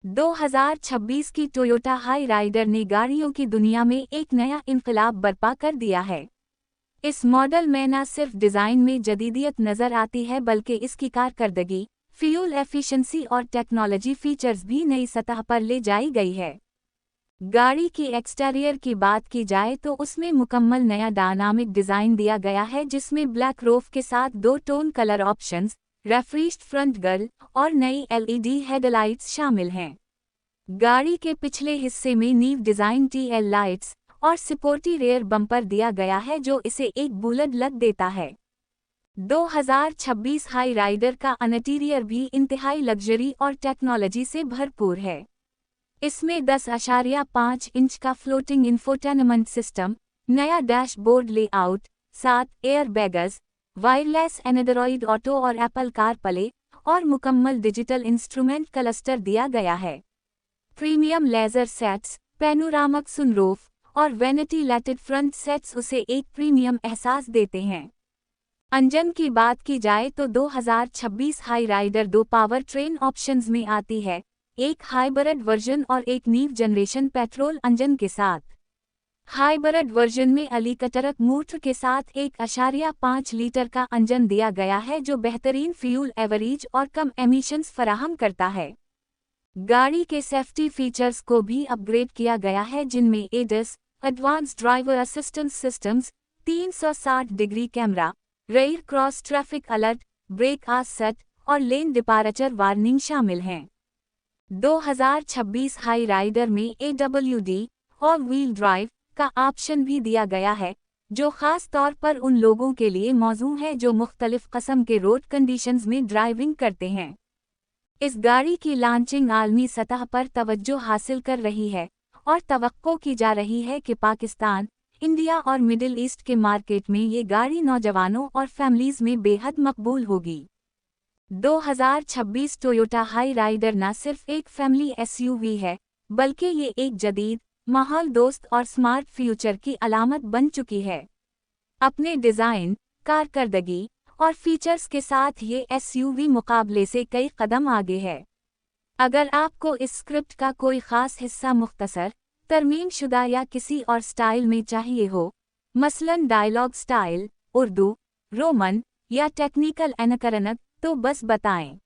2026 की Toyota high rider ने गाड़ियों की दुनिया में एक नया इनकलाब बर्पा कर दिया है। इस मॉडल में न सिर्फ डिज़ाइन में जदीदियत नज़र आती है बल्कि इसकी कारकर्दगी, फ्यूल एफिशिएंसी और टेक्नोलॉजी फीचर्स भी नई सतह पर ले जाई गई है। गाड़ी की एक्सटीरियर की बात की जाए तो उसमें मुकम्मल नया डायनामिक डिज़ाइन दिया गया है, जिसमें ब्लैक रूफ के साथ 2 tone colour options, refreshed front grille और नई एलईडी हेडलाइट्स शामिल हैं। गाड़ी के पिछले हिस्से में नीव डिज़ाइन टीएल लाइट्स और स्पोर्टी रेयर बम्पर दिया गया है जो इसे एक बुलेट लुक देता है। 2026 हाई राइडर का इंटीरियर भी इंतहाई लग्जरी और टेक्नोलॉजी से भरपूर है। इसमें 10.5 इंच का फ्लोटिंग इंफोटेनमेंट सिस्टम, नया dashboard layout, 7 airbags, wireless Android auto और एप्पल कारप्ले और मुकम्मल डिजिटल इंस्ट्रूमेंट क्लस्टर दिया गया है। Premium leather seats, panoramic sunroof और वेंटिलेटेड फ्रंट सेट्स उसे एक प्रीमियम एहसास देते हैं। इंजन की बात की जाए तो 2026 Hyryder 2 power train options में आती है, एक हाइब्रिड वर्जन और एक न्यू जनरेशन पेट्रोल इंजन के साथ। हाइब्रिड वर्जन में इलेक्ट्रिक मोटर के साथ 1.5 लीटर का इंजन दिया गया है जो बेहतरीन फ्यूल एवरेज और कम एमिशंस फराहम करता है। गाड़ी के सेफ्टी फीचर्स को भी अपग्रेड किया गया है, जिनमें ADAS, advance driver assistance systems, 360 degree camera, rear cross traffic alert, brake assist और लेन डिपार्चर वार्निंग शामिल हैं। 2026 हाई राइडर में AWD और व्हील ड्राइव का ऑप्शन भी दिया गया है, जो खास तौर पर उन लोगों के लिए मौजूद है जो मुख्तलिफ किस्म के रोड कंडीशंस में ड्राइविंग करते हैं। इस गाड़ी की लॉन्चिंग आलमी सतह पर तवज्जो हासिल कर रही है और तवक्को की जा रही है कि पाकिस्तान, इंडिया और मिडिल ईस्ट के मार्केट में ये गाड़ी नौजवानों और फैमिलीज में बेहद मकबूल होगी। 2026 टोयोटा हाई राइडर न सिर्फ एक फैमिली SUV है, बल्कि ये एक जदीद, माहौल दोस्त और स्मार्ट फ्यूचर की अलामत बन चुकी है। अपने डिज़ाइन, कारकर्दगी और फीचर्स के साथ ये SUV मुकाबले से कई कदम आगे है। अगर आपको इस स्क्रिप्ट का कोई ख़ास हिस्सा मुख्तसर, तरमीम शुदा या किसी और स्टाइल में चाहिए हो, मसलन डायलॉग स्टाइल, उर्दू, रोमन या टेक्निकल एनकरनक, तो बस बताएं।